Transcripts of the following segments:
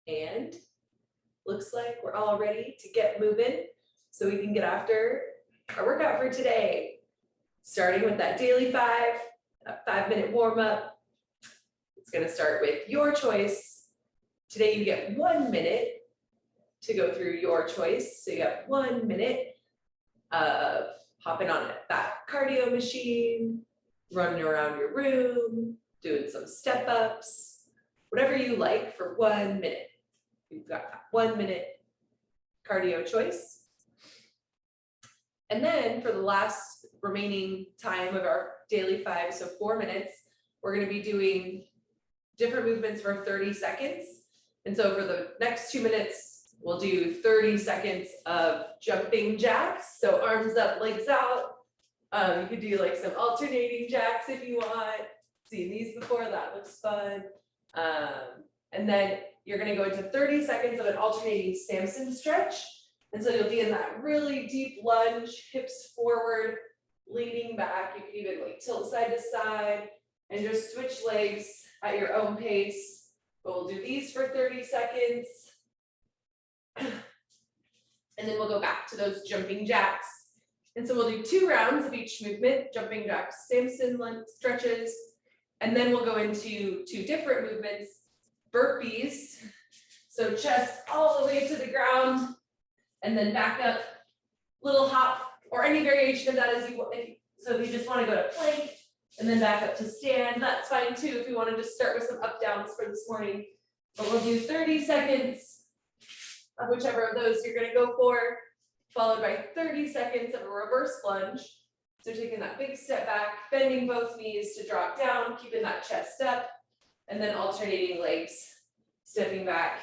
And looks like we're all ready to get moving so we can get after our workout for today. Starting with that daily 5, a 5-minute warm up. It's gonna start with your choice. Today you get 1 minute to go through your choice. So you got 1 minute of hopping on that cardio machine, running around your room, doing some step ups, whatever you like for 1 minute. You've got 1 minute cardio choice. And then for the last remaining time of our daily 5, so 4 minutes, we're going to be doing different movements for 30 seconds. And so for the next 2 minutes, we'll do 30 seconds of jumping jacks. So arms up, legs out. You could do like some alternating jacks if you want. Seen these before, that looks fun. And then you're gonna go into 30 seconds of an alternating Samson stretch. And so you'll be in that really deep lunge, hips forward, leaning back. You can even like tilt side to side and just switch legs at your own pace. But we'll do these for 30 seconds. And then we'll go back to those jumping jacks. And so we'll do 2 rounds of each movement, jumping jacks, Samson stretches. And then we'll go into 2 different movements, burpees. So chest all the way to the ground and then back up, little hop, or any variation of that as you want. So if you just want to go to plank and then back up to stand, that's fine too if you want to just start with some up downs for this morning. But we'll do 30 seconds of whichever of those you're going to go for, followed by 30 seconds of a reverse lunge. So taking that big step back, bending both knees to drop down, keeping that chest up, and then alternating legs, stepping back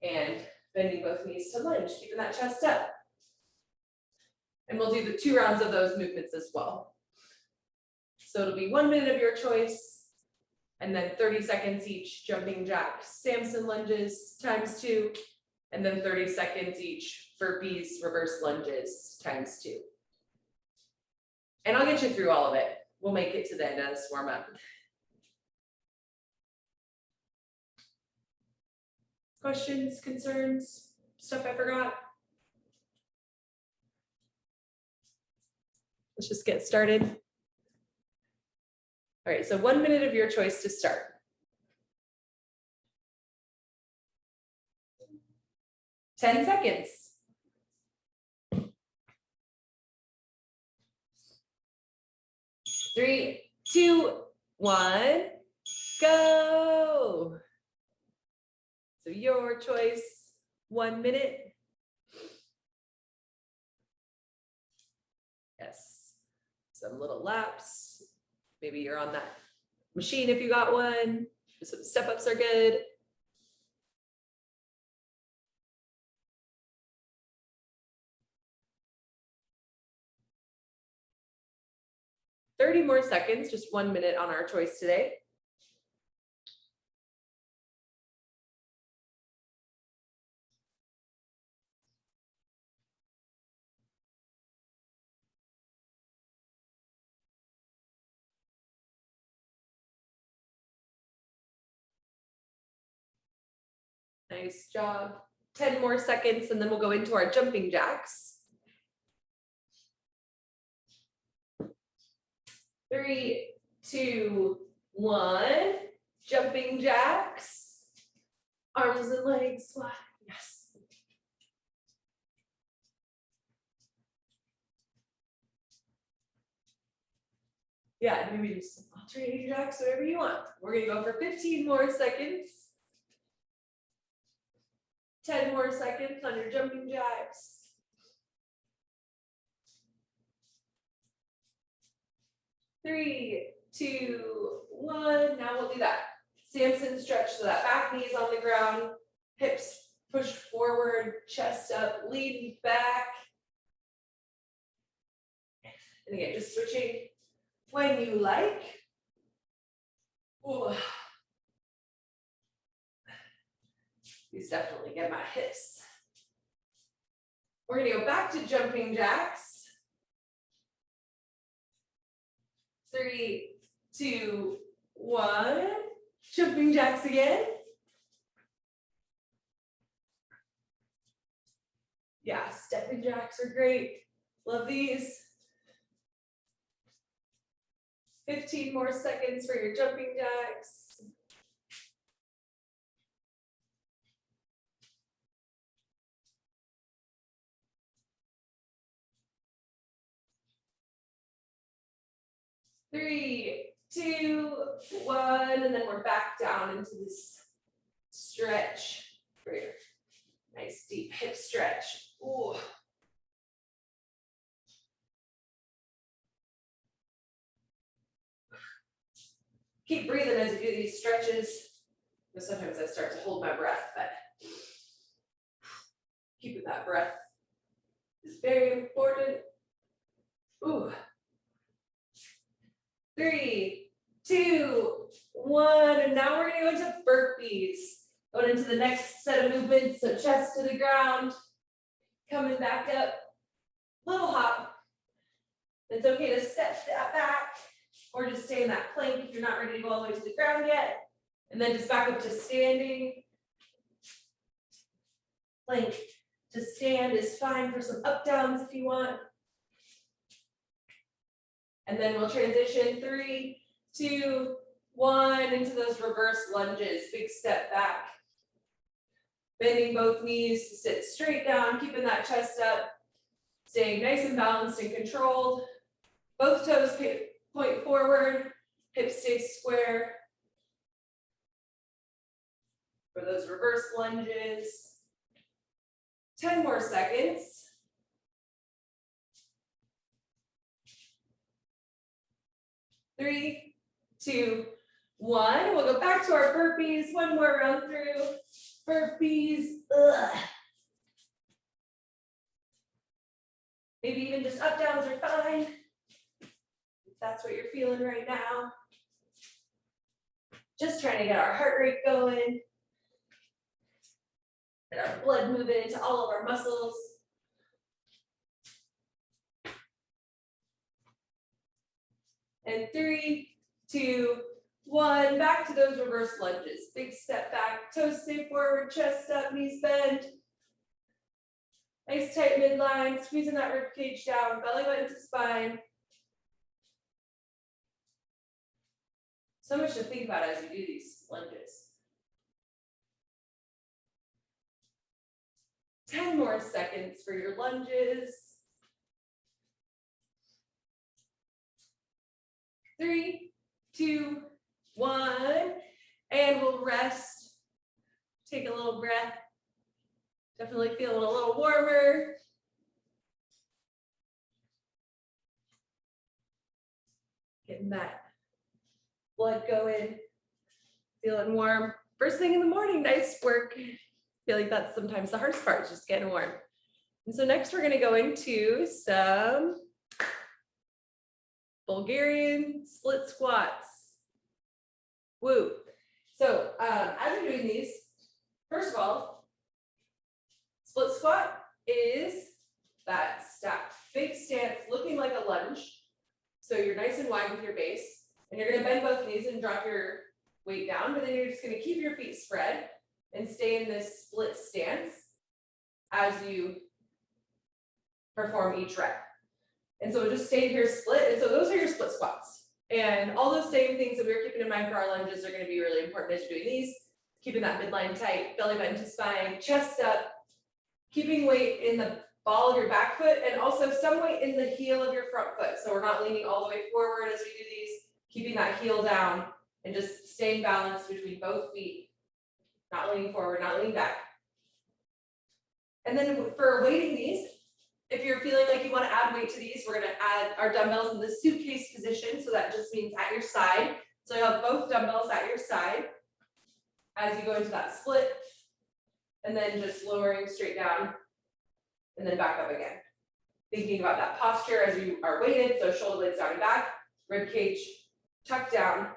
and bending both knees to lunge, keeping that chest up. And we'll do the 2 rounds of those movements as well. So it'll be 1 minute of your choice, and then 30 seconds each, jumping jacks, Samson lunges times 2, and then 30 seconds each, burpees, reverse lunges times 2. And I'll get you through all of it. We'll make it to the end of this warm up. Questions, concerns, stuff I forgot? Let's just get started. All right, so 1 minute of your choice to start. Ten seconds. 3, 2, 1, go. So your choice, 1 minute. Yes, some little laps. Maybe you're on that machine if you got one. Some step ups are good. More seconds, just 1 minute on our choice today. Nice job. 10 more seconds, and then we'll go into our jumping jacks. 3, 2, 1, jumping jacks, arms and legs wide, yes. Yeah, maybe do some alternating jacks, whatever you want. We're gonna go for 15 more seconds. 10 more seconds on your jumping jacks. 3, 2, 1. Now we'll do that Samson stretch. So that back knee is on the ground, hips pushed forward, chest up, lean back. And again, just switching when you like. Ooh. These definitely get my hips. We're gonna go back to jumping jacks. 3, 2, 1. Jumping jacks again. Yeah, stepping jacks are great. Love these. 15 more seconds for your jumping jacks. Three, two, one, and then we're back down into this stretch for your nice deep hip stretch. Ooh. Keep breathing as you do these stretches. Because sometimes I start to hold my breath, but keeping that breath is very important. Ooh. 3, 2, 1, and now we're gonna go into burpees. Going into the next set of movements, so chest to the ground, coming back up, little hop. It's okay to step that back, or just stay in that plank if you're not ready to go all the way to the ground yet. And then just back up to standing. Plank to stand is fine for some up downs if you want. And then we'll transition 3, 2, 1 into those reverse lunges. Big step back. Bending both knees to sit straight down, keeping that chest up, staying nice and balanced and controlled. Both toes point forward, hips stay square. For those reverse lunges. 10 more seconds. 3, 2, 1. We'll go back to our burpees. One more round through. Burpees. Ugh. Maybe even just up downs are fine. If that's what you're feeling right now. Just trying to get our heart rate going. Get our blood moving into all of our muscles. And 3, 2, 1, back to those reverse lunges. Big step back, toes stay forward, chest up, knees bend. Nice tight midline, squeezing that rib cage down, belly button to spine. So much to think about as you do these lunges. 10 more seconds for your lunges. 3, 2, 1, and we'll rest. Take a little breath. Definitely feeling a little warmer. Getting that blood going, feeling warm. First thing in the morning, nice work. I feel like that's sometimes the hardest part, just getting warm. And so next we're gonna go into some Bulgarian split squats. Woo. So as you're doing these, first of all, split squat is that stacked big stance looking like a lunge. So you're nice and wide with your base, and you're gonna bend both knees and drop your weight down, but then you're just gonna keep your feet spread and stay in this split stance as you perform each rep. And so just stay here split. And so those are your split squats. And all those same things that we were keeping in mind for our lunges are going to be really important as you're doing these. Keeping that midline tight, belly button to spine, chest up, keeping weight in the ball of your back foot, and also some weight in the heel of your front foot. So we're not leaning all the way forward as we do these, keeping that heel down and just staying balanced between both feet, not leaning forward, not leaning back. And then for weighting these, if you're feeling like you want to add weight to these, we're going to add our dumbbells in the suitcase position. So that just means at your side. So you have both dumbbells at your side as you go into that split, and then just lowering straight down and then back up again. Thinking about that posture as you are weighted. So shoulder blades down and back, rib cage tucked down,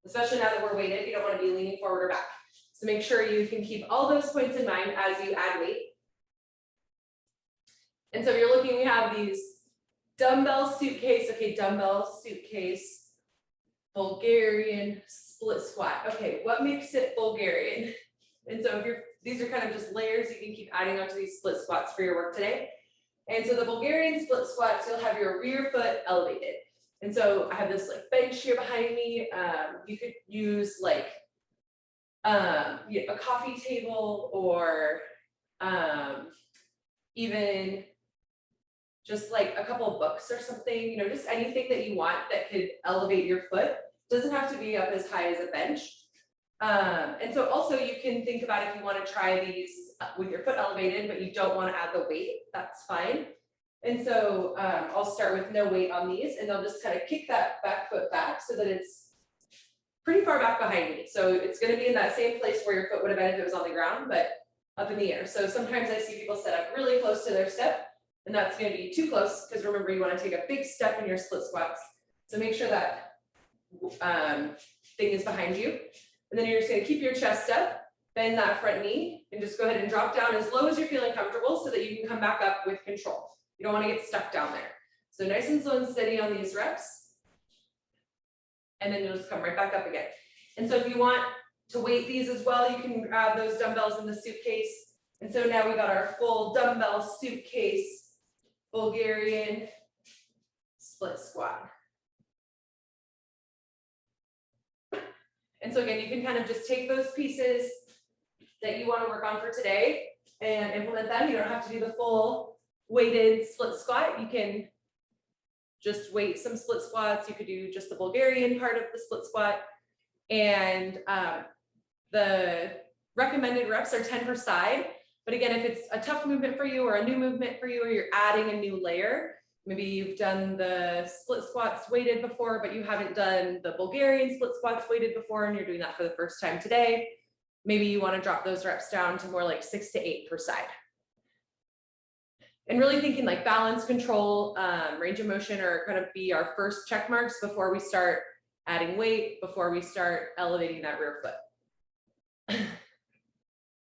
especially now that we're weighted, you don't want to be leaning forward or back. So make sure you can keep all those points in mind as you add weight. And so if you're looking, we have these dumbbell suitcase, okay, dumbbell suitcase, Bulgarian split squat. Okay, what makes it Bulgarian? And so if these are kind of just layers, you can keep adding onto these split squats for your work today. And so the Bulgarian split squats, you'll have your rear foot elevated. And so I have this like bench here behind me. You could use like a coffee table or even just like a couple of books or something, you know, just anything that you want that could elevate your foot. Doesn't have to be up as high as a bench. And so also you can think about if you want to try these with your foot elevated, but you don't want to add the weight, that's fine. And so I'll start with no weight on these, and I'll just kind of kick that back foot back so that it's pretty far back behind me. So it's going to be in that same place where your foot would have been if it was on the ground, but up in the air. So sometimes I see people set up really close to their step, and that's going to be too close because remember, you want to take a big step in your split squats. So make sure that thing is behind you. And then you're just going to keep your chest up, bend that front knee, and just go ahead and drop down as low as you're feeling comfortable so that you can come back up with control. You don't want to get stuck down there. So nice and slow and steady on these reps. And then you'll just come right back up again. And so if you want to weight these as well, you can grab those dumbbells in the suitcase. And so now we got our full dumbbell suitcase Bulgarian split squat. And so again, you can kind of just take those pieces that you want to work on for today and implement them. You don't have to do the full weighted split squat. You can just weight some split squats. You could do just the Bulgarian part of the split squat. And the recommended reps are 10 per side. But again, if it's a tough movement for you or a new movement for you, or you're adding a new layer, maybe you've done the split squats weighted before, but you haven't done the Bulgarian split squats weighted before, and you're doing that for the first time today, maybe you want to drop those reps down to more like 6 to 8 per side. And really thinking like balance, control, range of motion are kind of be our first check marks before we start adding weight, before we start elevating that rear foot.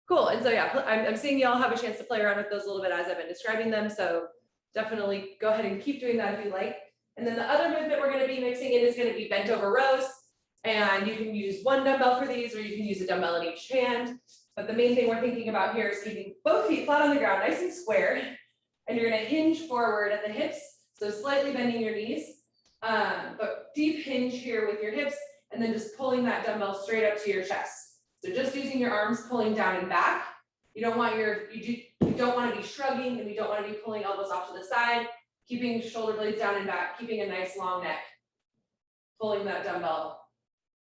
Cool. And so yeah, I'm seeing you all have a chance to play around with those a little bit as I've been describing them. So definitely go ahead and keep doing that if you like. And then the other movement we're going to be mixing in is going to be bent over rows. And you can use one dumbbell for these, or you can use a dumbbell in each hand. But the main thing we're thinking about here is keeping both feet flat on the ground, nice and square. And you're going to hinge forward at the hips. So slightly bending your knees, but deep hinge here with your hips, and then just pulling that dumbbell straight up to your chest. So just using your arms pulling down and back. You don't want you don't want to be shrugging, and you don't want to be pulling elbows off to the side, keeping shoulder blades down and back, keeping a nice long neck, pulling that dumbbell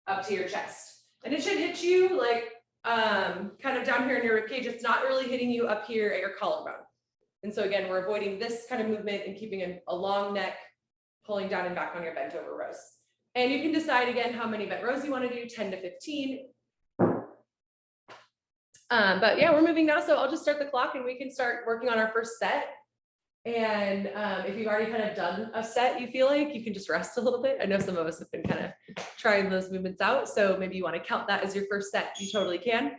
up to your chest. And it should hit you like kind of down here in your ribcage. It's not really hitting you up here at your collarbone. And so again, we're avoiding this kind of movement and keeping a long neck, pulling down and back on your bent over rows. And you can decide again how many bent rows you want to do, 10 to 15. But yeah, we're moving now. So I'll just start the clock and we can start working on our first set. And if you've already kind of done a set, you feel like you can just rest a little bit. I know some of us have been kind of trying those movements out. So maybe you want to count that as your first set. You totally can.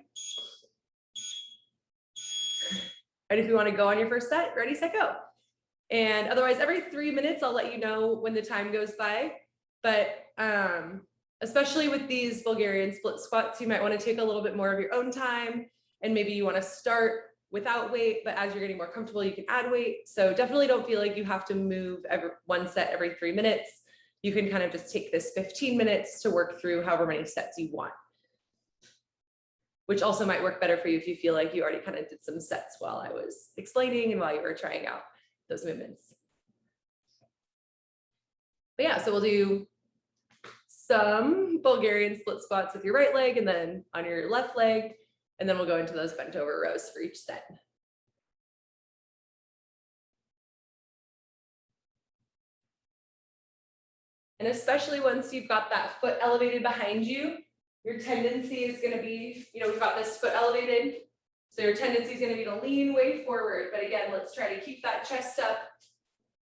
And if you want to go on your first set, ready, set, go. And otherwise, every 3 minutes, I'll let you know when the time goes by. But especially with these Bulgarian split squats, you might want to take a little bit more of your own time. And maybe you want to start without weight, but as you're getting more comfortable, you can add weight. So definitely don't feel like you have to move one set every 3 minutes. You can kind of just take this 15 minutes to work through however many sets you want, which also might work better for you if you feel like you already kind of did some sets while I was explaining and while you were trying out those movements. But yeah, so we'll do some Bulgarian split squats with your right leg and then on your left leg, and then we'll go into those bent over rows for each set. And especially once you've got that foot elevated behind you, your tendency is going to be, we've got this foot elevated. So your tendency is going to be to lean way forward. But again, let's try to keep that chest up.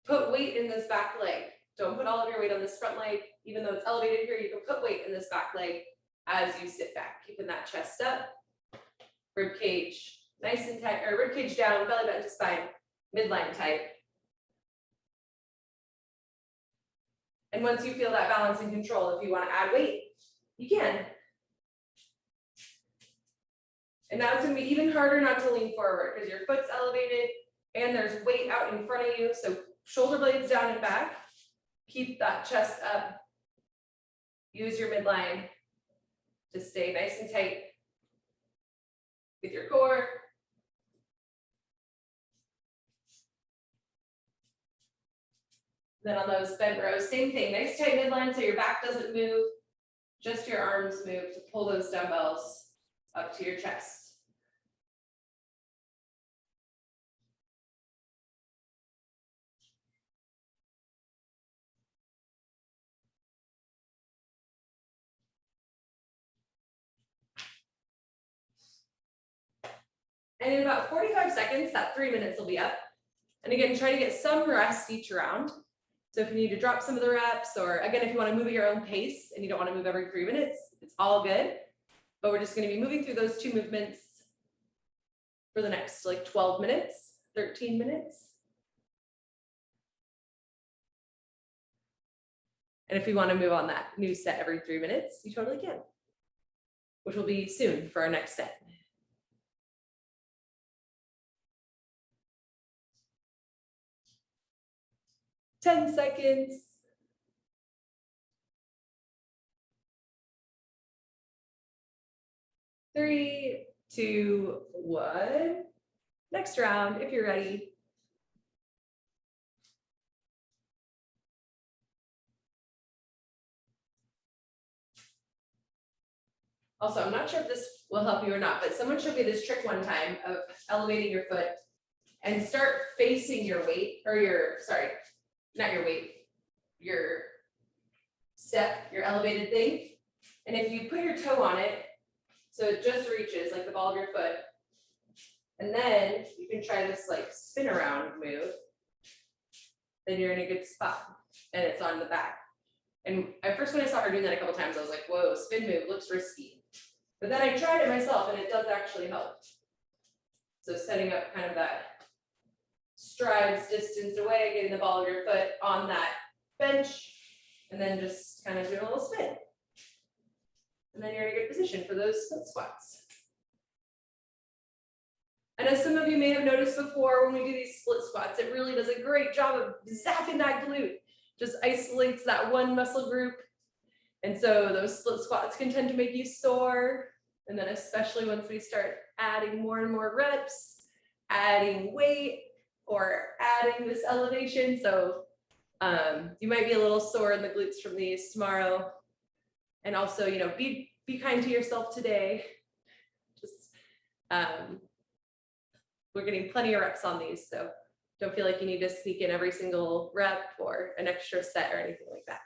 Put weight in this back leg. Don't put all of your weight on this front leg. Even though it's elevated here, you can put weight in this back leg as you sit back, keeping that chest up. Rib cage nice and tight, or rib cage down, belly button to spine, midline tight. And once you feel that balance and control, if you want to add weight, you can. And now it's gonna be even harder not to lean forward because your foot's elevated and there's weight out in front of you. So shoulder blades down and back. Keep that chest up. Use your midline to stay nice and tight with your core. Then on those bent rows, same thing, nice tight midline so your back doesn't move, just your arms move to pull those dumbbells up to your chest. And in about 45 seconds, that 3 minutes will be up. And again, try to get some rest each round. So if you need to drop some of the reps, or again, if you want to move at your own pace and you don't want to move every 3 minutes, it's all good. But we're just going to be moving through those 2 movements for the next like 12 minutes, 13 minutes. And if you want to move on that new set every 3 minutes, you totally can, which will be soon for our next set. 10 seconds. 3, 2, 1. Next round, if you're ready. Also, I'm not sure if this will help you or not, but someone showed me this trick one time of elevating your foot and start facing your weight, or your, sorry, not your weight, your step, your elevated thing. And if you put your toe on it, so it just reaches like the ball of your foot, and then you can try this like spin around move, then you're in a good spot and it's on the back. And at first when I saw her doing that a couple times, I was like, whoa, spin move looks risky. But then I tried it myself and it does actually help. So setting up kind of that strides distance away, getting the ball of your foot on that bench, and then just kind of doing a little spin. And then you're in a good position for those split squats. And as some of you may have noticed before, when we do these split squats, it really does a great job of zapping that glute. Just isolates that one muscle group. And so those split squats can tend to make you sore. And then especially once we start adding more and more reps, adding weight, or adding this elevation. So you might be a little sore in the glutes from these tomorrow. And also, you know, be kind to yourself today. Just we're getting plenty of reps on these, so don't feel like you need to sneak in every single rep or an extra set or anything like that.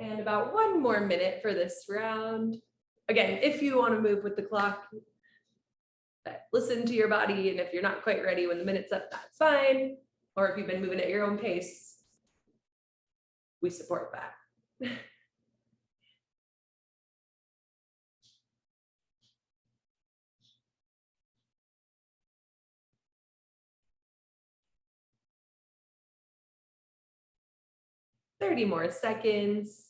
And about 1 more minute for this round. Again, if you want to move with the clock, listen to your body. And if you're not quite ready when the minute's up, that's fine. Or if you've been moving at your own pace, we support that. 30 more seconds.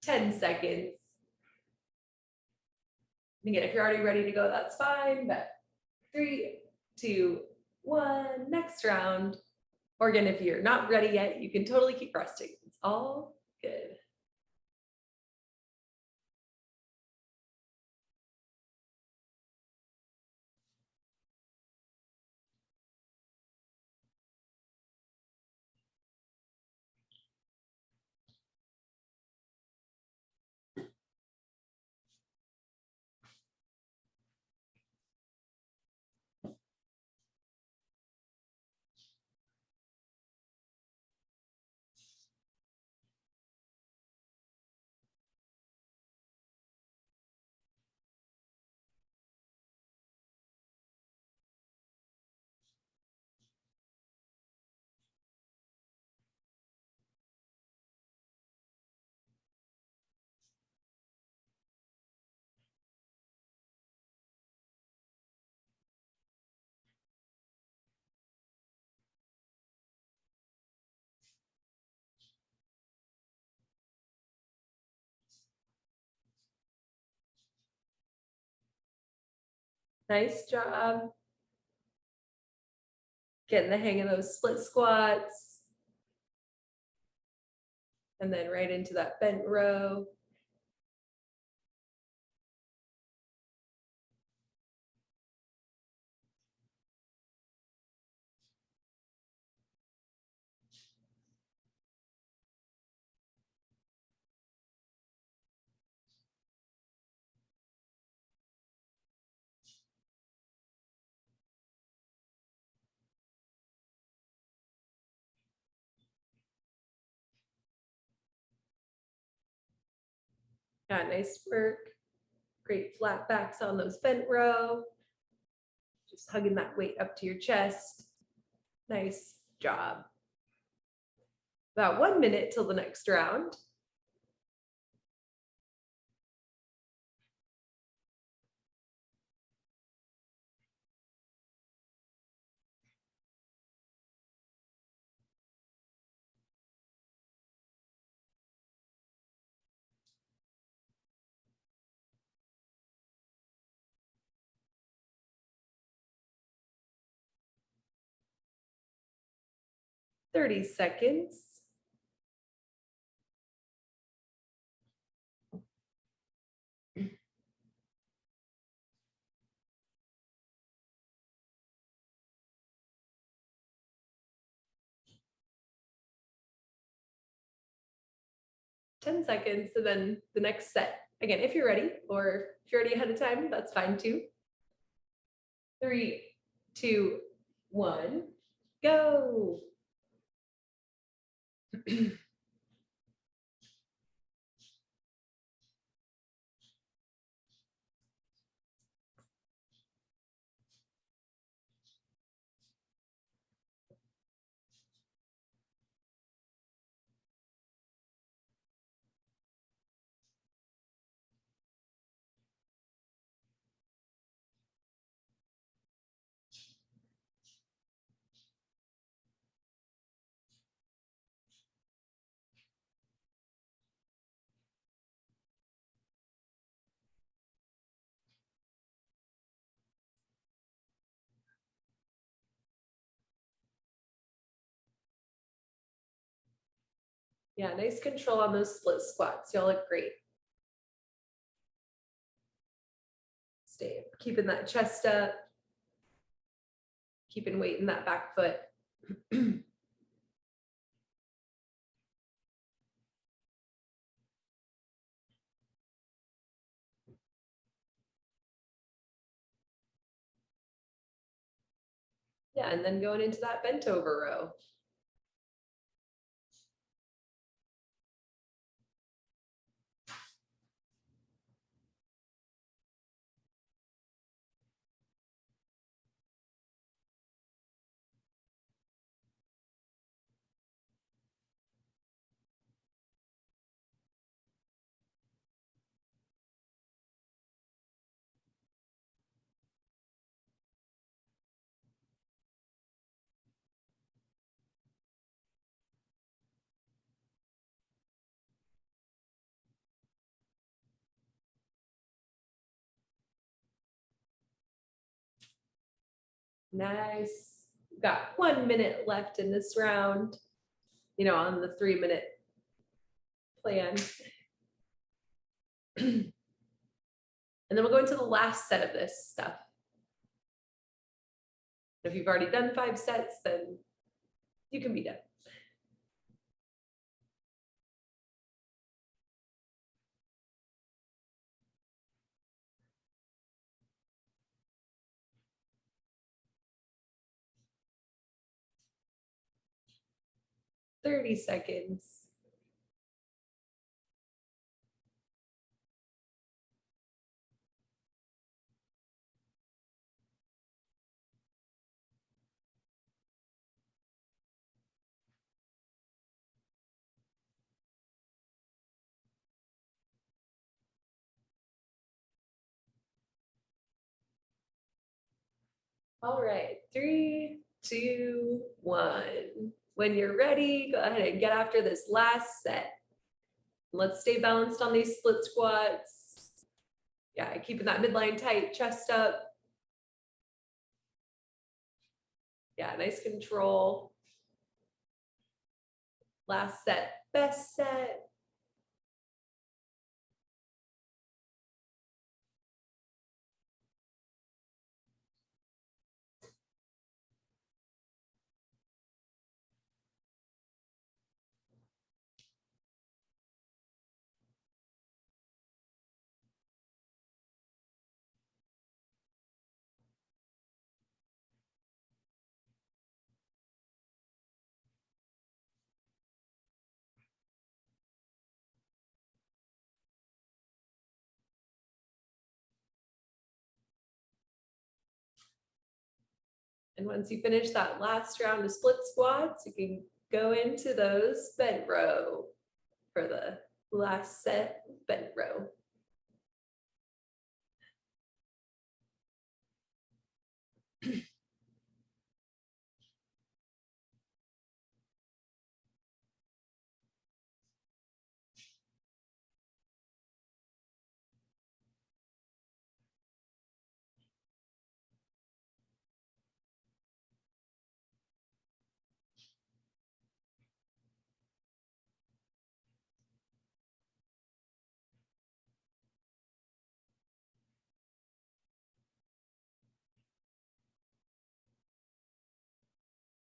Ten seconds. And again, if you're already ready to go, that's fine, but 3, 2, 1, next round. Or again, if you're not ready yet, you can totally keep resting. It's all good. Nice job. Getting the hang of those split squats. And then right into that bent row. Yeah, nice work. Great flat backs on those bent row. Just hugging that weight up to your chest. Nice job. About 1 minute till the next round. Thirty seconds. Ten seconds, and then the next set. Again, if you're ready, or if you're ready ahead of time, that's fine too. 3, 2, 1, go. 'Yeah, nice control on those split squats. Y'all look great. Stay keeping that chest up, keeping weight in that back foot. Yeah, and then going into that bent over row. Nice. Got 1 minute left in this round, on the 3-minute plan. And then we'll go into the last set of this stuff. If you've already done 5 sets, then you can be done. Thirty seconds. All right, 3, 2, 1. When you're ready, go ahead and get after this last set. Let's stay balanced on these split squats. Yeah, keeping that midline tight, chest up. Yeah, nice control. Last set, best set. And once you finish that last round of split squats, you can go into those bent row for the last set bent row.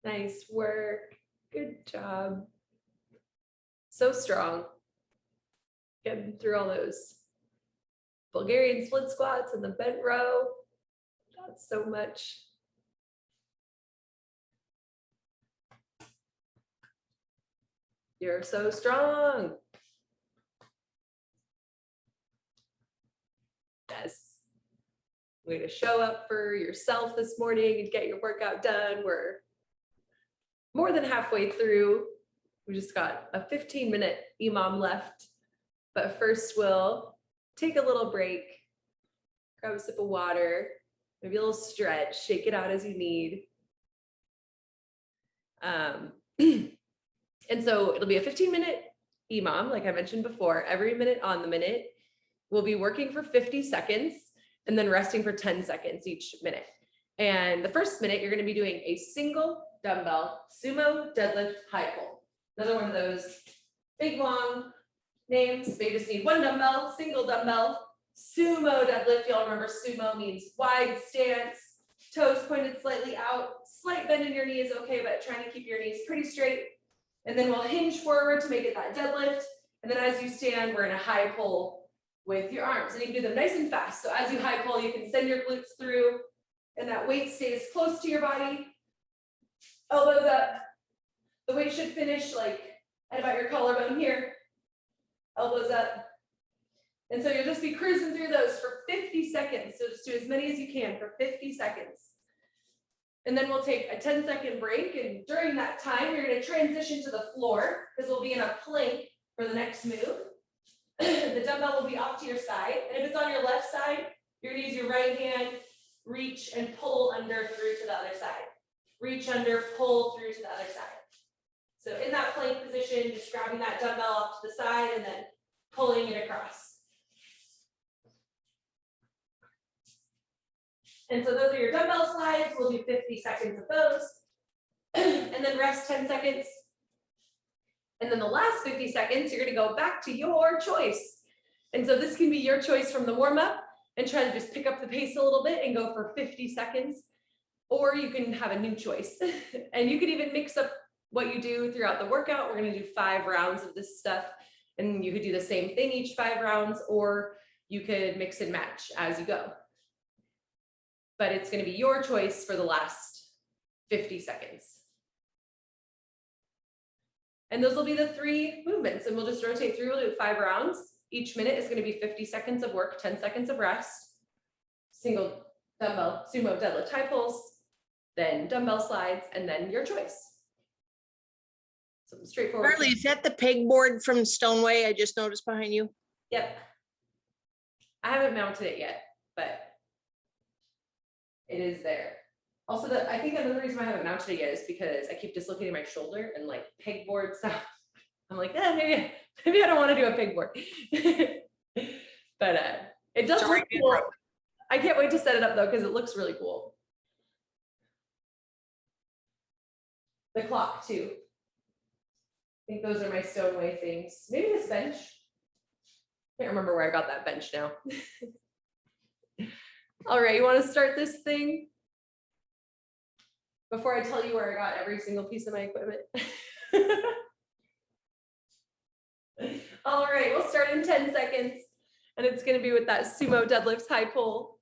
Nice work. Good job. So strong. Getting through all those Bulgarian split squats and the bent row. That's so much. You're so strong. Yes. Way to show up for yourself this morning and get your workout done. We're more than halfway through. We just got a 15-minute EMOM left. But first we'll take a little break, grab a sip of water, maybe a little stretch, shake it out as you need. And so it'll be a 15-minute EMOM, like I mentioned before. Every minute on the minute, we'll be working for 50 seconds and then resting for 10 seconds each minute. And the first minute, you're gonna be doing a single dumbbell sumo deadlift high pull. Another one of those big, long names. They just need one dumbbell, single dumbbell, sumo deadlift. Y'all remember sumo means wide stance, toes pointed slightly out, slight bend in your knee is okay, but trying to keep your knees pretty straight. And then we'll hinge forward to make it that deadlift. And then as you stand, we're in a high pull with your arms. And you can do them nice and fast. So as you high pull, you can send your glutes through and that weight stays close to your body. Elbows up. The weight should finish like at about your collarbone here. Elbows up. And so you'll just be cruising through those for 50 seconds. So just do as many as you can for 50 seconds. And then we'll take a 10-second break. And during that time, you're going to transition to the floor because we'll be in a plank for the next move. The dumbbell will be off to your side. And if it's on your left side, you're going to use your right hand, reach and pull under through to the other side. Reach under, pull through to the other side. So in that plank position, just grabbing that dumbbell off to the side and then pulling it across. And so those are your dumbbell slides. We'll do 50 seconds of those. And then rest 10 seconds. And then the last 50 seconds, you're going to go back to your choice. And so this can be your choice from the warm-up and try to just pick up the pace a little bit and go for 50 seconds. Or you can have a new choice. And you can even mix up what you do throughout the workout. We're going to do 5 rounds of this stuff. And you could do the same thing each 5 rounds, or you could mix and match as you go. But it's going to be your choice for the last 50 seconds. And those will be the 3 movements, and we'll just rotate through. We'll do 5 rounds. Each minute is going to be 50 seconds of work, 10 seconds of rest, single dumbbell, sumo deadlift high pulls, then dumbbell slides, and then your choice. So straightforward. Carly, is that the pegboard from StoneWay I just noticed behind you? Yep. I haven't mounted it yet, but it is there. Also, I think another reason I haven't mounted it yet is because I keep dislocating my shoulder and like pegboard stuff. I'm like, maybe I don't want to do a pegboard. But it does look cool. I can't wait to set it up though, because it looks really cool. the clock too. I think those are my StoneWay things. Maybe this bench. Can't remember where I got that bench now. All right, you want to start this thing? Before I tell you where I got every single piece of my equipment. All right, we'll start in 10 seconds. And it's going to be with that sumo deadlift high pull.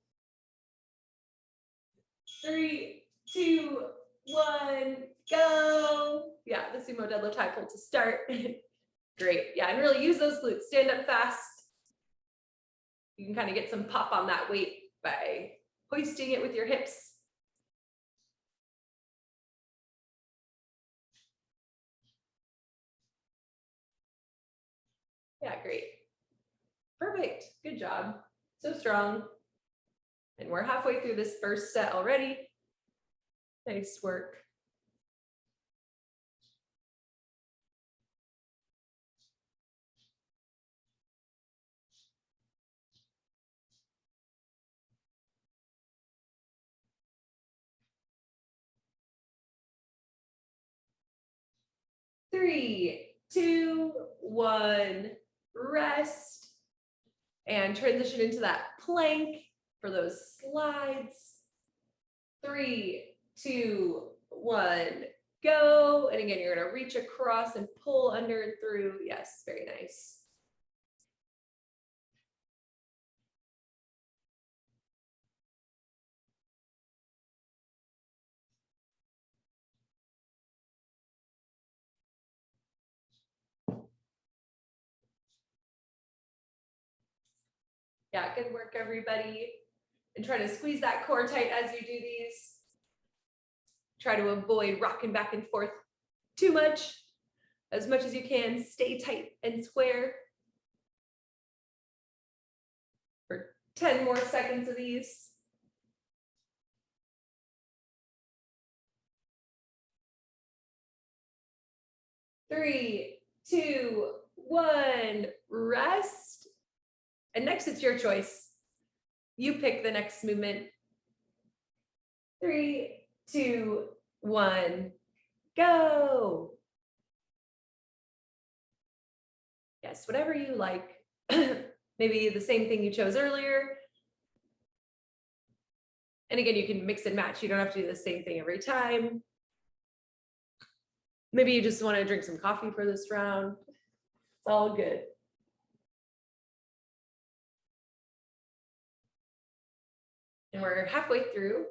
3, 2, 1, go. Yeah, the sumo deadlift high pull to start. Great. Yeah, and really use those glutes. Stand up fast. You can kind of get some pop on that weight by hoisting it with your hips. Yeah, great. Perfect. Good job. So strong. And we're halfway through this first set already. Nice work. Three, 2, 1, rest. And transition into that plank for those slides. 3, 2, 1, go. And again, you're gonna reach across and pull under and through. Yes, very nice. Yeah, good work, everybody. And try to squeeze that core tight as you do these. Try to avoid rocking back and forth too much. As much as you can, stay tight and square. For 10 more seconds of these. Three, 2, 1, rest. And next, it's your choice. You pick the next movement. 3, 2, 1, go. Yes, whatever you like. Maybe the same thing you chose earlier. And again, you can mix and match. You don't have to do the same thing every time. Maybe you just want to drink some coffee for this round. It's all good. And we're halfway through.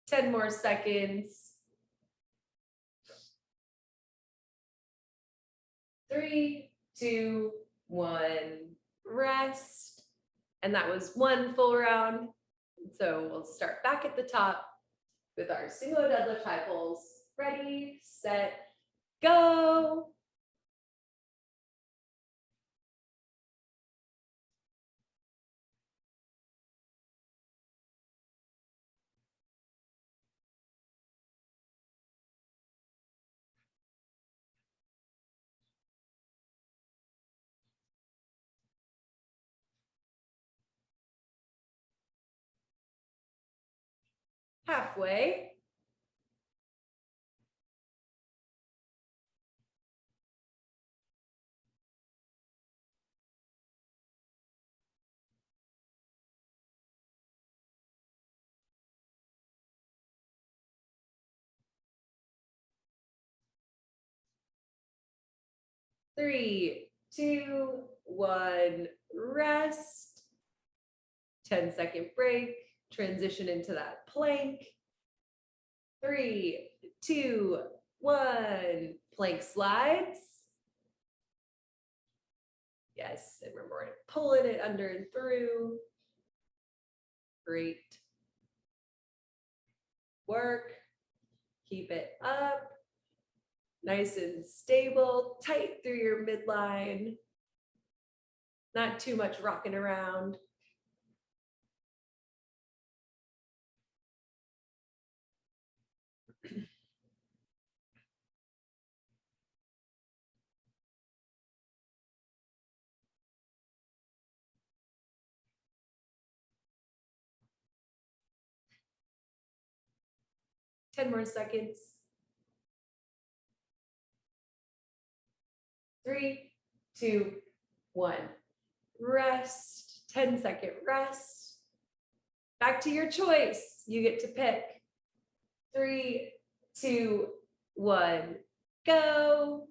10 more seconds. 3, 2, 1, rest. And that was one full round. So we'll start back at the top with our sumo deadlift high pulls. Ready, set, go. Halfway. Three, 2, 1, rest. 10-second break. Transition into that plank. 3, 2, 1, plank slides. Yes, and remember pulling it under and through. Great work. Keep it up. Nice and stable, tight through your midline. Not too much rocking around. 10 more seconds. 3, 2, 1. Rest. 10-second rest. Back to your choice. You get to pick. 3, 2, 1. Go.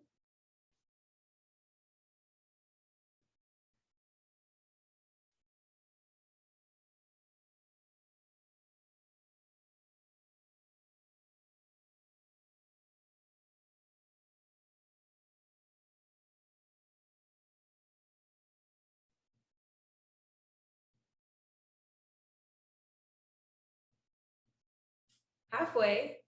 Halfway.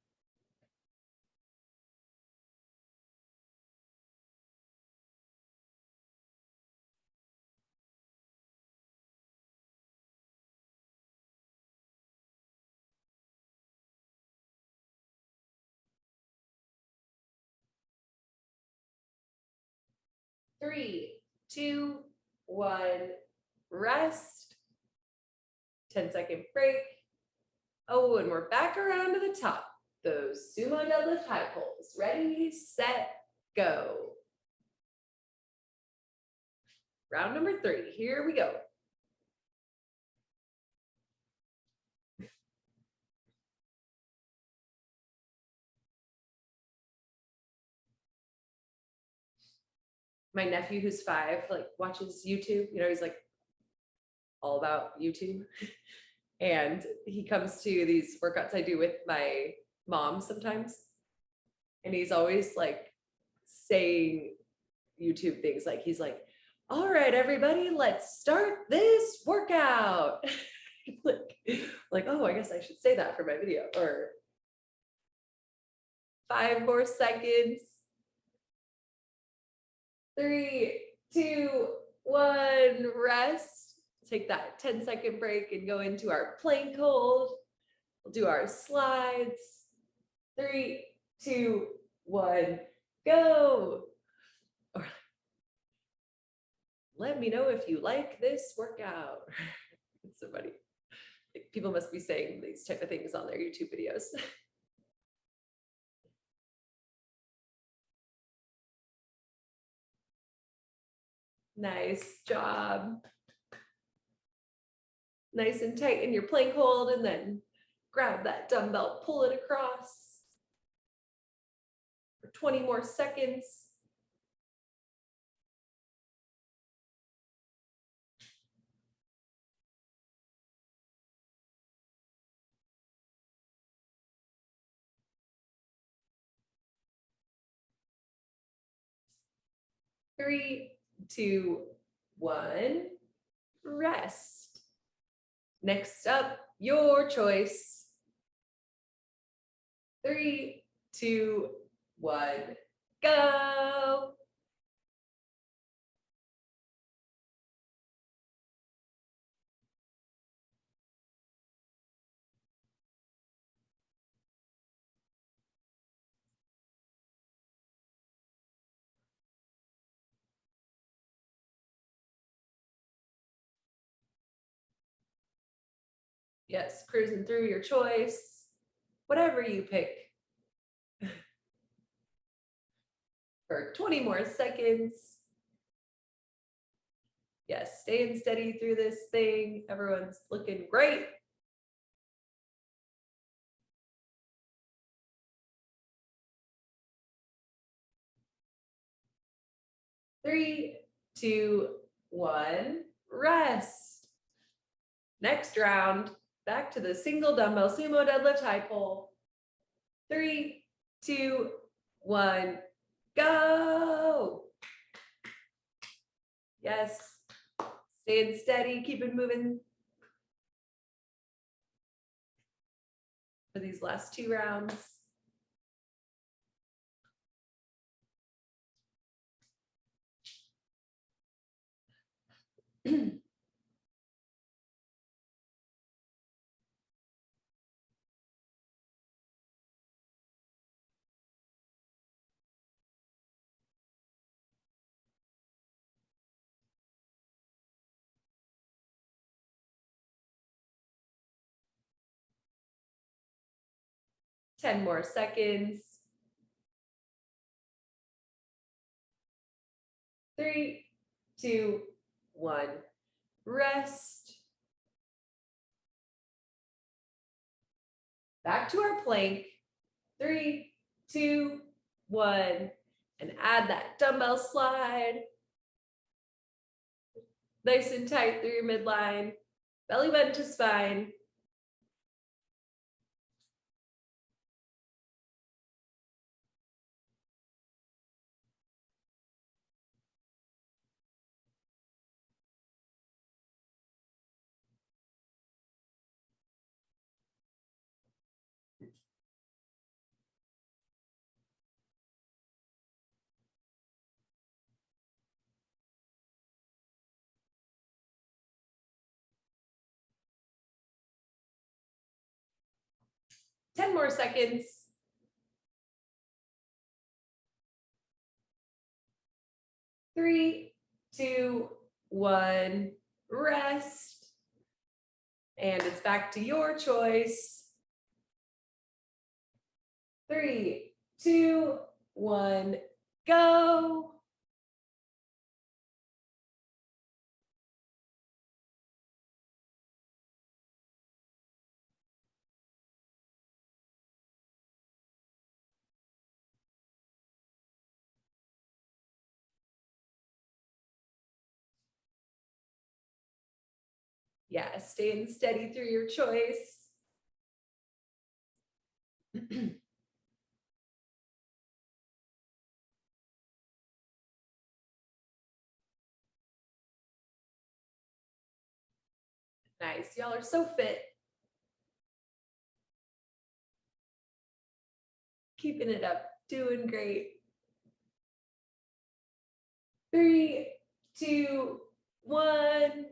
3, 2, 1. Rest. 10-second break. Oh, and we're back around to the top. Those sumo deadlift high pulls. Ready, set, go. Round number 3. Here we go. My nephew, who's 5, like watches YouTube. You know, he's like all about YouTube. And he comes to these workouts I do with my mom sometimes. And he's always like saying YouTube things. Like he's like, all right, everybody, let's start this workout. like, oh, I guess I should say that for my video. Or 5 more seconds. 3, 2, 1, rest. Take that 10-second break and go into our plank hold. We'll do our slides. 3, 2, 1, go. Or let me know if you like this workout. It's so funny. Like, people must be saying these type of things on their YouTube videos. Nice job. Nice and tight in your plank hold, and then grab that dumbbell, pull it across for 20 more seconds. Three, 2, 1, rest. Next up, your choice. 3, 2, 1, go. Yes, cruising through your choice, whatever you pick. For 20 more seconds. Yes, staying steady through this thing. Everyone's looking great. Three, 2, 1, rest. Next round, back to the single dumbbell sumo deadlift high pull. 3, 2, 1, go. Yes, staying steady, keep it moving for these last 2 rounds. 10 more seconds. 3, 2, 1. Rest. Back to our plank. 3, 2, 1. And add that dumbbell slide. Nice and tight through your midline. Belly button to spine. Ten more seconds. 3, 2, 1. Rest. And it's back to your choice. 3, 2, 1. Go. Yeah, staying steady through your choice. Nice, y'all are so fit. Keeping it up, doing great. 3, 2, 1.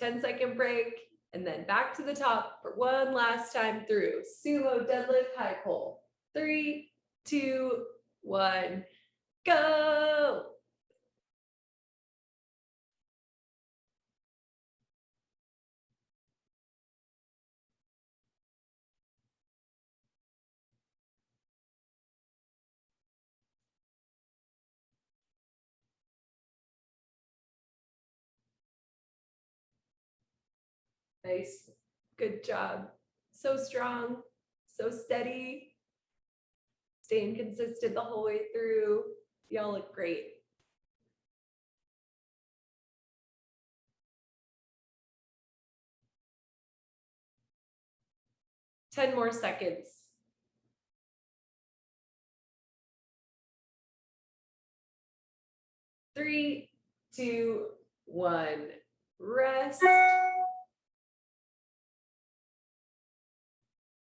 10-second break, and then back to the top for one last time through. Sumo deadlift high pull. 3, 2, 1, go. Nice, good job. So strong, so steady, staying consistent the whole way through. Y'all look great. 10 more seconds. 3, 2, 1. Rest.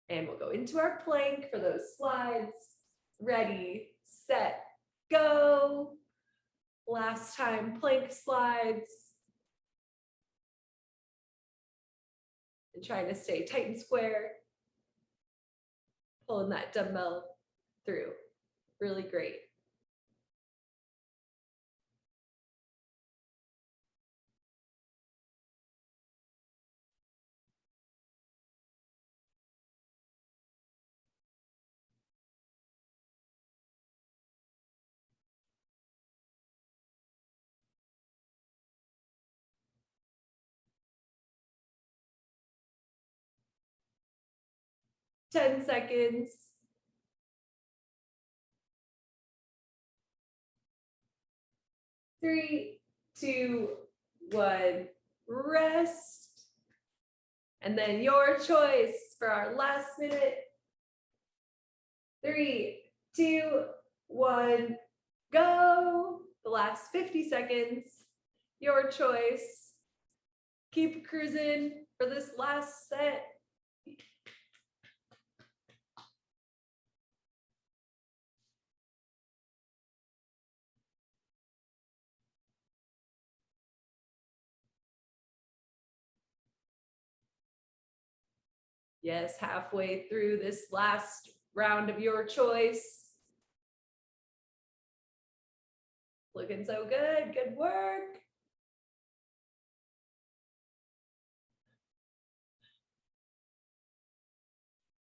And we'll go into our plank for those slides. Ready, set, go. Last time, plank slides. And trying to stay tight and square. Pulling that dumbbell through. Really great. Ten seconds. 3, 2, 1. Rest. And then your choice for our last minute. 3, 2, 1. Go. The last 50 seconds. Your choice. Keep cruising for this last set. Yes, halfway through this last round of your choice. Looking so good. Good work.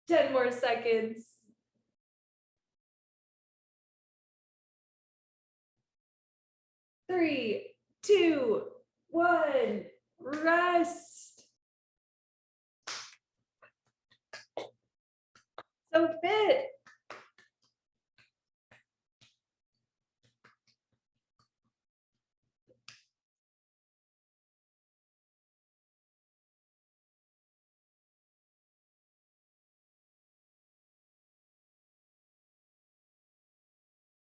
Ten more seconds. 3, 2, 1, rest. So fit.